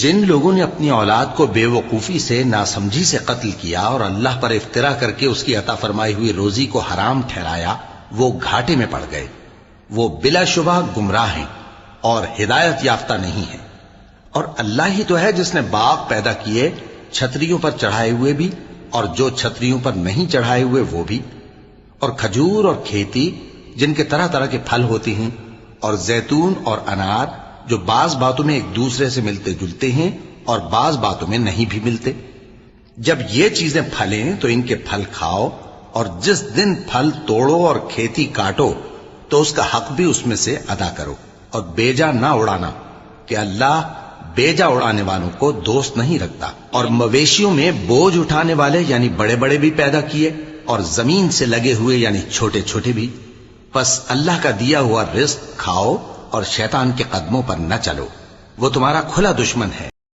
جن لوگوں نے اپنی اولاد کو بے وقوفی سے ناسمجھی سے قتل کیا اور اللہ پر افترا کر کے اس کی عطا فرمائی ہوئی روزی کو حرام ٹھہرایا وہ گھاٹے میں پڑ گئے، وہ بلا شبہ گمراہ ہیں اور ہدایت یافتہ نہیں ہیں۔ اور اللہ ہی تو ہے جس نے باغ پیدا کیے چھتریوں پر چڑھائے ہوئے بھی اور جو چھتریوں پر نہیں چڑھائے ہوئے وہ بھی، اور کھجور اور کھیتی جن کے طرح طرح کے پھل ہوتے ہیں، اور زیتون اور انار جو بعض باتوں میں ایک دوسرے سے ملتے جلتے ہیں اور بعض باتوں میں نہیں بھی ملتے۔ جب یہ چیزیں پھلیں تو ان کے پھل کھاؤ، اور جس دن پھل توڑو اور کھیتی کاٹو تو اس کا حق بھی اس میں سے ادا کرو، اور بیجا نہ اڑانا کہ اللہ بیجا اڑانے والوں کو دوست نہیں رکھتا۔ اور مویشیوں میں بوجھ اٹھانے والے یعنی بڑے بڑے بھی پیدا کیے، اور زمین سے لگے ہوئے یعنی چھوٹے چھوٹے بھی۔ پس اللہ کا دیا ہوا رزق کھاؤ اور شیطان کے قدموں پر نہ چلو، وہ تمہارا کھلا دشمن ہے۔